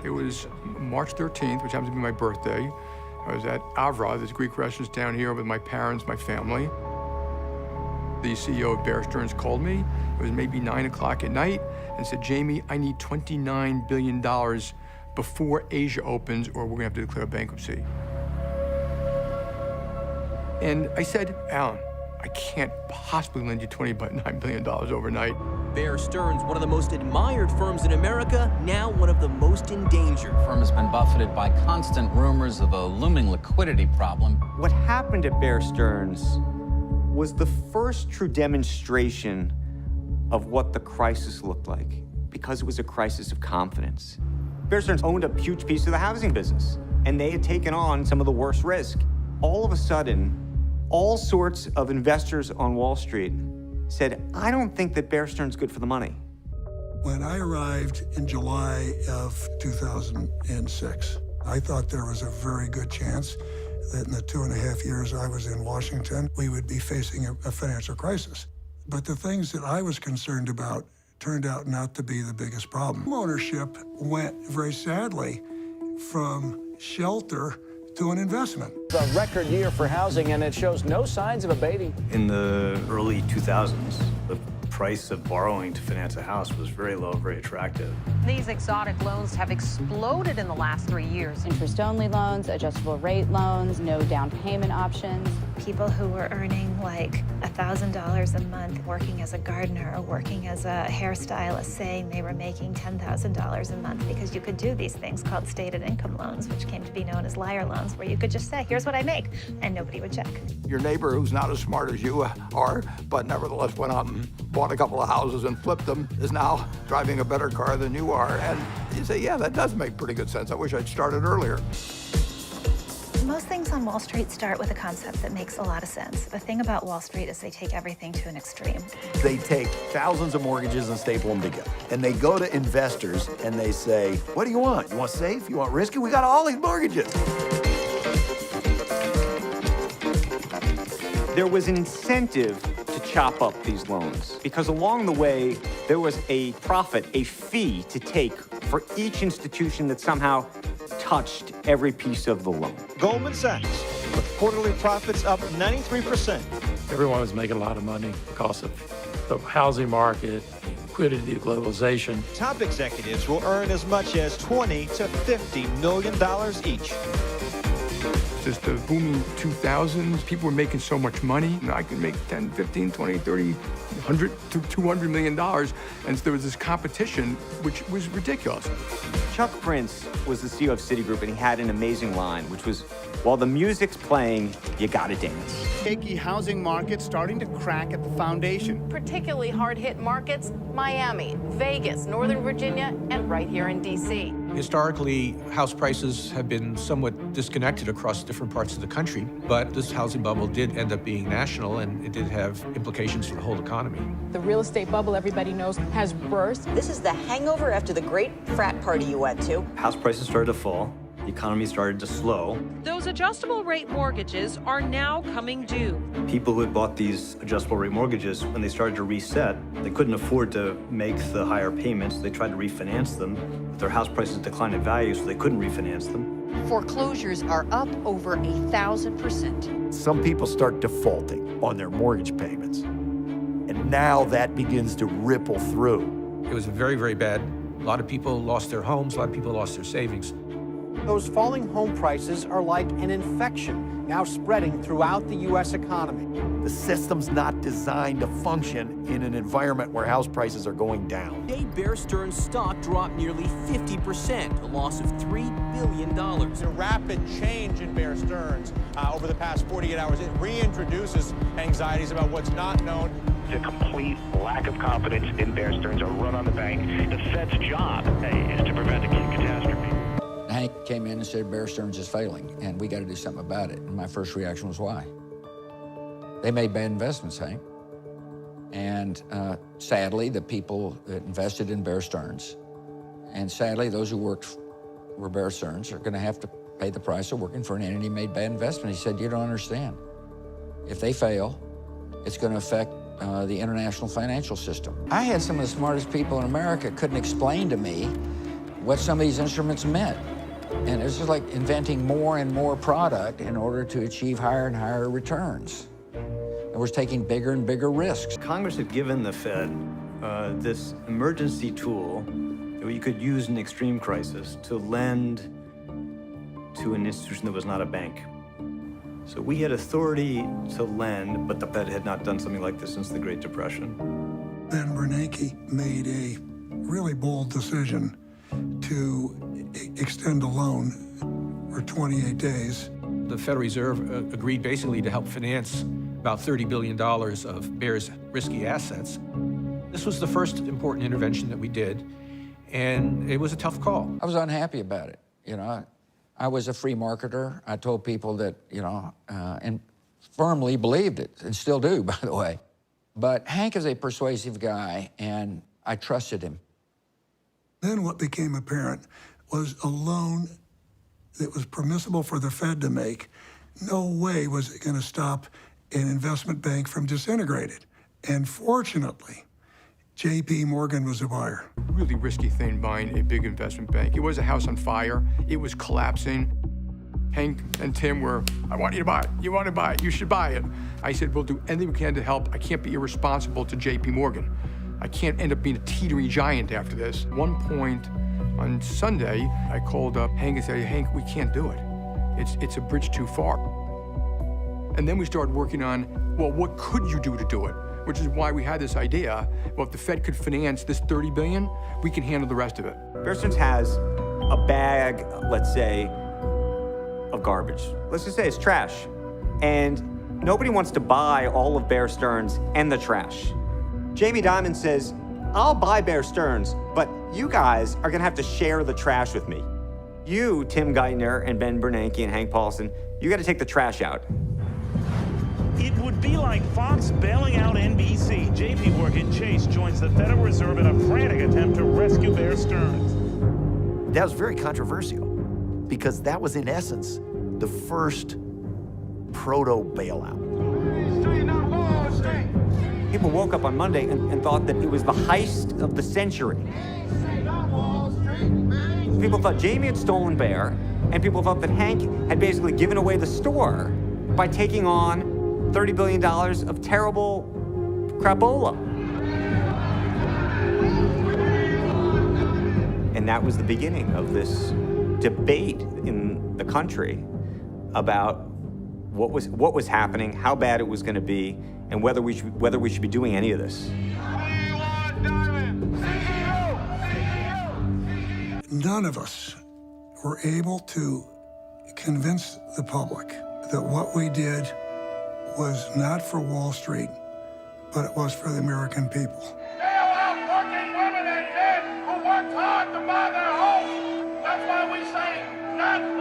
It was March 13th, which happens to be my birthday. I was at Avra, this Greek restaurant down here with my parents, my family. The CEO of Bear Stearns called me. It was maybe 9 o'clock at night and said, Jamie, I need $29 billion before Asia opens or we're gonna have to declare bankruptcy. And I said, Alan, I can't possibly lend you $29 billion overnight. Bear Stearns, one of the most admired firms in America, now one of the most in danger. The firm has been buffeted by constant rumors of a looming liquidity problem. What happened at Bear Stearns was the first true demonstration of what the crisis looked like, because it was a crisis of confidence. Bear Stearns owned a huge piece of the housing business, and they had taken on some of the worst risk. All of a sudden, all sorts of investors on Wall Street said, I don't think that Bear Stearns is good for the money. When I arrived in July of 2006, I thought there was a very good chance that in the 2.5 years I was in Washington, we would be facing a financial crisis. But the things that I was concerned about turned out not to be the biggest problem. Ownership went very sadly from shelter to an investment. It's a record year for housing, and it shows no signs of abating. In the early 2000s, the price of borrowing to finance a house was very low, very attractive. These exotic loans have exploded in the last 3 years. Interest-only loans, adjustable rate loans, no down payment options. People who were earning like $1,000 a month working as a gardener or working as a hairstylist saying they were making $10,000 a month because you could do these things called stated income loans, which came to be known as liar loans, where you could just say, here's what I make, and nobody would check. Your neighbor who's not as smart as you are, but nevertheless went out and bought a couple of houses and flipped them, is now driving a better car than you are. And you say, yeah, that does make pretty good sense. I wish I'd started earlier. Most things on Wall Street start with a concept that makes a lot of sense. The thing about Wall Street is they take everything to an extreme. They take thousands of mortgages and staple them together. And they go to investors and they say, what do you want? You want safe? You want risky? We got all these mortgages. There was an incentive to chop up these loans because along the way, there was a profit, a fee to take for each institution that somehow touched every piece of the loan. Goldman Sachs, with quarterly profits up 93%. Everyone was making a lot of money because of the housing market, liquidity, globalization. Top executives will earn as much as $20 to $50 million each. Just the booming 2000s, people were making so much money. I could make 10, 15, 20, 30, 100 to $200 million. And so there was this competition, which was ridiculous. Chuck Prince was the CEO of Citigroup, and he had an amazing line, which was, while the music's playing, you gotta dance. Shaky housing market starting to crack at the foundation. Particularly hard-hit markets, Miami, Vegas, Northern Virginia, and right here in D.C. Historically, house prices have been somewhat disconnected across different parts of the country, but this housing bubble did end up being national, and it did have implications for the whole economy. The real estate bubble, everybody knows, has burst. This is the hangover after the great frat party you went to. House prices started to fall. The economy started to slow. Those adjustable rate mortgages are now coming due. People who had bought these adjustable rate mortgages, when they started to reset, they couldn't afford to make the higher payments. They tried to refinance them. Their house prices declined in value, so they couldn't refinance them. Foreclosures are up over 1,000%. Some people start defaulting on their mortgage payments. And now that begins to ripple through. It was very, very bad. A lot of people lost their homes. A lot of people lost their savings. Those falling home prices are like an infection now spreading throughout the U.S. economy. The system's not designed to function in an environment where house prices are going down. Today, Bear Stearns stock dropped nearly 50%, a loss of $3 billion. The rapid change in Bear Stearns over the past 48 hours, it reintroduces anxieties about what's not known. The complete lack of confidence in Bear Stearns, a run on the bank. The Fed's job is to prevent a catastrophe. Hank came in and said, Bear Stearns is failing, and we got to do something about it. And my first reaction was, why? They made bad investments, Hank. And sadly, the people that invested in Bear Stearns, and sadly, those who worked for Bear Stearns are going to have to pay the price of working for an entity that made bad investment. He said, you don't understand. If they fail, it's going to affect the international financial system. I had some of the smartest people in America couldn't explain to me what some of these instruments meant. And it's just like inventing more and more product in order to achieve higher and higher returns. And we're taking bigger and bigger risks. Congress had given the Fed this emergency tool that you could use in extreme crisis to lend to an institution that was not a bank. So we had authority to lend, but the Fed had not done something like this since the Great Depression. Ben Bernanke made a really bold decision to extend a loan for 28 days. The Federal Reserve agreed basically to help finance about $30 billion of Bear's risky assets. This was the first important intervention that we did, and it was a tough call. I was unhappy about it. You know, I was a free marketer. I told people that, you know, and firmly believed it, and still do, by the way. But Hank is a persuasive guy, and I trusted him. Then what became apparent was a loan that was permissible for the Fed to make. No way was it going to stop an investment bank from disintegrating. And fortunately, JPMorgan was a buyer. Really risky thing buying a big investment bank. It was a house on fire. It was collapsing. Hank and Tim were, I want you to buy it. You want to buy it. You should buy it. I said, we'll do anything we can to help. I can't be irresponsible to JPMorgan. I can't end up being a teetering giant after this. At one point on Sunday, I called up Hank and said, hey, Hank, we can't do it. It's a bridge too far. And then we started working on, well, what could you do to do it? Which is why we had this idea, well, if the Fed could finance this $30 billion, we can handle the rest of it. Bear Stearns has a bag, let's say, of garbage. Let's just say it's trash. And nobody wants to buy all of Bear Stearns and the trash. Jamie Dimon says, I'll buy Bear Stearns, but you guys are gonna have to share the trash with me. You, Tim Geithner and Ben Bernanke and Hank Paulson, you gotta take the trash out. It would be like Fox bailing out NBC. JPMorgan Chase joins the Federal Reserve in a frantic attempt to rescue Bear Stearns. That was very controversial because that was, in essence, the first proto-bailout. People woke up on Monday and thought that it was the heist of the century. People thought Jamie had stolen Bear, and people thought that Hank had basically given away the store by taking on $30 billion of terrible crapola. And that was the beginning of this debate in the country about what was happening, how bad it was going to be, and whether we should be doing any of this. None of us were able to convince the public that what we did was not for Wall Street, but it was for the American people. They allow working women and men who worked hard to buy their homes. That's why we say, not